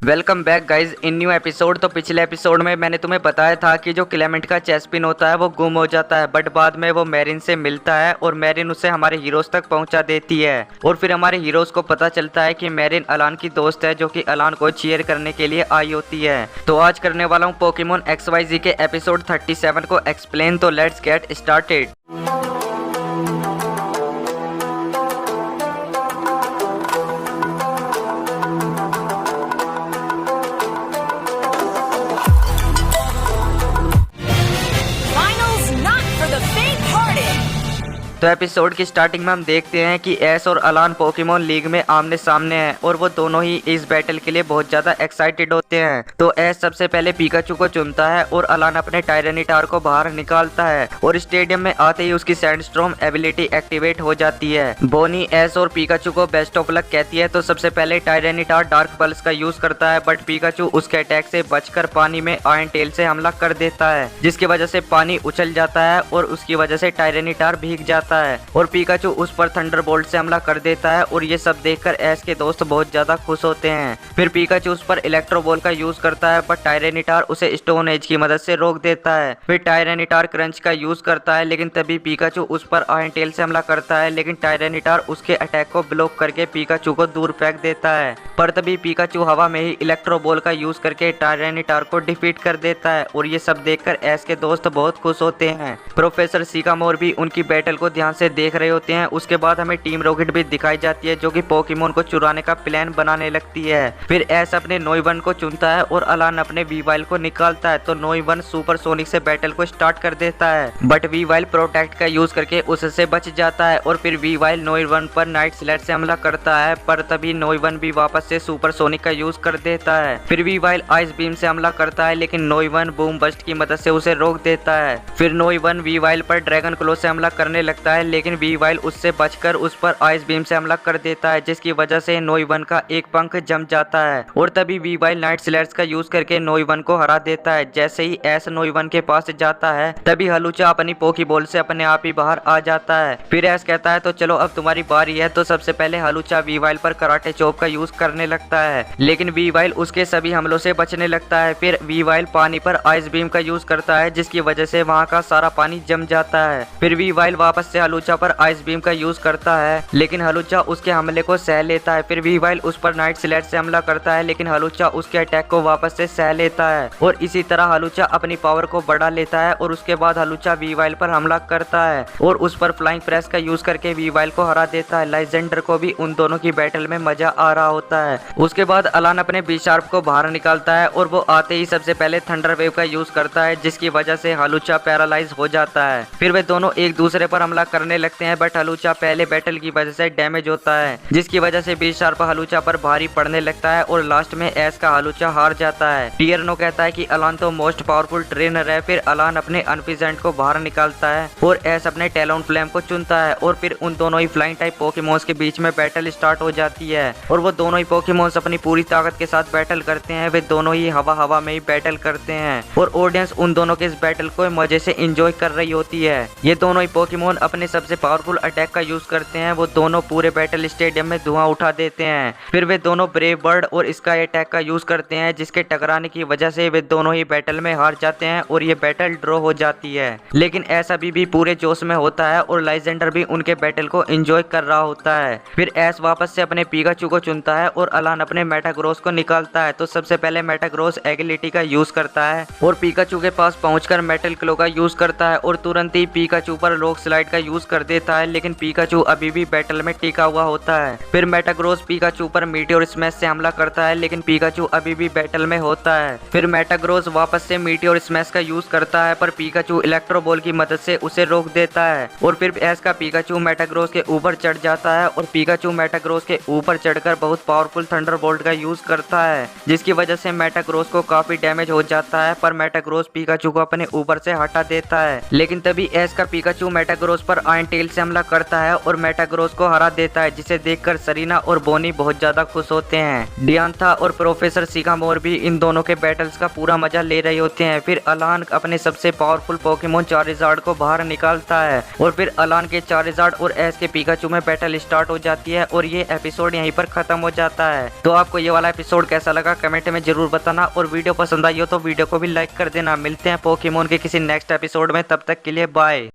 Welcome back guys in new episode. तो पिछले episode में मैंने तुम्हें बताया था कि जो क्लेमेंट का चेस पिन होता है वो गुम हो जाता है, बट बाद में वो मैरिन से मिलता है और मैरिन उसे हमारे हीरोज तक पहुंचा देती है। और फिर हमारे हीरोज को पता चलता है कि मैरिन अलान की दोस्त है जो कि अलान को चीयर करने के लिए आई होती है। तो आज करने वाला हूँ पोकेमोन XYZ के एपिसोड 37 को एक्सप्लेन। तो लेट्स गेट स्टार्टेड। तो एपिसोड की स्टार्टिंग में हम देखते हैं कि एस और अलान पोकेमोन लीग में आमने सामने हैं और वो दोनों ही इस बैटल के लिए बहुत ज्यादा एक्साइटेड होते हैं। तो एस सबसे पहले पिकाचू को चुनता है और अलान अपने टायरेनिटार को बाहर निकालता है और स्टेडियम में आते ही उसकी सैंडस्टॉर्म एबिलिटी एक्टिवेट हो जाती है। बोनी एस और पिकाचू को बेस्ट ऑफ लक कहती है। तो सबसे पहले टायरेनिटार डार्क पल्स का यूज करता है, बट पिकाचू उसके अटैक से बचकर पानी में आयरन टेल से हमला कर देता है, जिसकी वजह से पानी उछल जाता है और उसकी वजह से टायरेनिटार भीग जाता है और पिकाचू उस पर थंडरबोल्ट से हमला कर देता है। और ये सब देखकर एस के दोस्त बहुत ज्यादा खुश होते हैं। फिर पिकाचू उस पर इलेक्ट्रो बॉल का यूज करता है, पर टायरेनिटार उसे स्टोन एज की मदद से रोक देता है। फिर टायरेनिटार क्रंच का यूज करता है, लेकिन तभी पिकाचू उस पर आयरन टेल से हमला करता है, लेकिन टायरेनिटार उसके अटैक को ब्लॉक करके पिकाचू को दूर फेंक देता है। पर तभी पिकाचू हवा में ही इलेक्ट्रो बॉल का यूज करके टायरेनिटार को डिफीट कर देता है और ये सब देखकर एस के दोस्त बहुत खुश होते हैं। प्रोफेसर सिकामोर भी उनकी बैटल को ध्यान से देख रहे होते हैं। उसके बाद हमें टीम रॉकेट भी दिखाई जाती है जो कि पोकेमोन को चुराने का प्लान बनाने लगती है। फिर एस अपने नोइवन को चुनता है और अलान अपने वीवाइल को निकालता है। तो नोइवन सुपर सोनिक से बैटल को स्टार्ट कर देता है, बट वीवाइल प्रोटेक्ट का यूज करके उससे बच जाता है और फिर वीवाइल नोइवन पर नाइट स्लेट से हमला करता है, पर तभी नोइवन भी वापस से सुपर सोनिक का यूज कर देता है। फिर वीवाइल आइस बीम से हमला करता है, लेकिन नोइवन बूम बस्ट की मदद से उसे रोक देता है। फिर नोइवन वीवाइल पर ड्रैगन क्लो से हमला करने लगता है, लेकिन वीवाइल उससे बचकर उस पर आइस बीम से हमला कर देता है, जिसकी वजह से नोइवन का एक पंख जम जाता है और तभी वीवाइल नाइट स्लेट्स का यूज करके नोइवन को हरा देता है। जैसे ही एस नोइवन के पास जाता है तभी हलूचा अपनी पोकी बॉल से अपने आप ही बाहर आ जाता है। फिर एस कहता है तो चलो अब तुम्हारी बारी है। तो सबसे पहले हलूचा वीवाइल पर कराटे चॉप का यूज करने लगता है, लेकिन वीवाइल उसके सभी हमलों से बचने लगता है। फिर वीवाइल पानी पर आइस बीम का यूज करता है, जिसकी वजह से वहाँ का सारा पानी जम जाता है। फिर वीवाइल वापस से हलूचा पर आइस बीम का यूज करता है, लेकिन हलूचा उसके हमले को सह लेता है। फिर वीवाइल उस पर नाइट स्लेट से हमला करता है, लेकिन हलूचा उसके अटैक को वापस से सह लेता है और इसी तरह हलूचा अपनी पावर को बढ़ा लेता है। और उसके बाद हलूचा वीवाइल पर हमला करता है और उस पर फ्लाइंग प्रेस का यूज करके वीवाइल को हरा देता है। लाइजेंडर को भी उन दोनों की बैटल में मजा आ रहा होता है। उसके बाद अलान अपने बी-शार्प को बाहर निकालता है और वो आते ही सबसे पहले थंडर वेव का यूज करता है, जिसकी वजह से हलूचा पैरालाइज हो जाता है। फिर वे दोनों एक दूसरे पर हमला करने लगते हैं, बट हलूचा पहले बैटल की वजह से डैमेज होता है, जिसकी वजह से बी-शार्प हलूचा पर भारी पड़ने लगता है और लास्ट में एस का हलूचा हार जाता है। टियरनो कहता है कि अलान तो मोस्ट पावरफुल ट्रेनर है। फिर अलान अपने अनफिजेंट को बाहर निकालता है और एस अपने टैलोन फ्लेम को चुनता है और फिर उन दोनों ही फ्लाइंग टाइप पोकेमोन्स के बीच में बैटल स्टार्ट हो जाती है और वो दोनों ही पोकेमोन्स अपनी पूरी ताकत के साथ बैटल करते हैं। वे दोनों ही हवा में ही बैटल करते हैं और ऑडियंस उन दोनों के इस बैटल को मजे से एंजॉय कर रही होती है। ये दोनों ही पोकेमोन अपने सबसे पावरफुल अटैक का यूज करते हैं। वो दोनों पूरे बैटल स्टेडियम में धुआं उठा देते हैं। फिर वे दोनों ब्रेव बर्ड और स्काई अटैक का यूज करते हैं, जिसके टकराने की वजह से वे दोनों ही बैटल में हार जाते हैं और ये बैटल ड्रॉ हो जाती है। लेकिन एस अभी भी पूरे जोश में होता है और लाइजेंडर भी उनके बैटल को एंजॉय कर रहा होता है। फिर एस वापस से अपने पिकाचू को चुनता है और अलान अपने मेटाग्रोस को निकालता है। तो सबसे पहले मेटाग्रोस एगिलिटी का यूज करता है और पिकाचू के पास पहुंचकर मेटल क्लो का यूज करता है और तुरंत ही पिकाचू पर रॉक स्लाइड का यूज कर देता है, लेकिन पिकाचू अभी भी बैटल में टिका हुआ होता है। फिर मेटाग्रोस पिकाचू पर मीटियोर स्मैश से हमला करता है, लेकिन पिकाचू अभी भी बैटल में होता है। फिर मेटाग्रोस वापस से मीटियोर स्मैश का यूज करता है, पर पिकाचू इलेक्ट्रो बॉल की मदद से उसे रोक देता है और फिर एस का पिकाचू मेटाग्रोस के ऊपर चढ़ जाता है और पिकाचू मेटाग्रोस के ऊपर चढ़कर बहुत पावरफुल थंडरबोल्ट का यूज करता है, जिसकी वजह से मेटाग्रोस को काफी डैमेज हो जाता है। पर मेटाग्रोस पिकाचू को अपने ऊपर से हटा देता है, लेकिन तभी एस का पिकाचू मेटाग्रोस पर पर आयन टेल से हमला करता है और मेटाग्रोस को हरा देता है, जिसे देखकर सरीना और बोनी बहुत ज्यादा खुश होते हैं। डियांथा और प्रोफेसर सिगामोर भी इन दोनों के बैटल्स का पूरा मजा ले रहे होते हैं। फिर अलान अपने सबसे पावरफुल पोकेमोन चारिज़ार्ड को बाहर निकालता है और फिर अलान के चारिज़ार्ड और एस के पिकाचू में बैटल स्टार्ट हो जाती है और ये एपिसोड यहीं पर खत्म हो जाता है। तो आपको ये वाला एपिसोड कैसा लगा कमेंट में जरूर बताना, और वीडियो पसंद आई हो तो वीडियो को भी लाइक कर देना। मिलते हैं पोकेमोन के किसी नेक्स्ट एपिसोड में, तब तक के लिए बाय।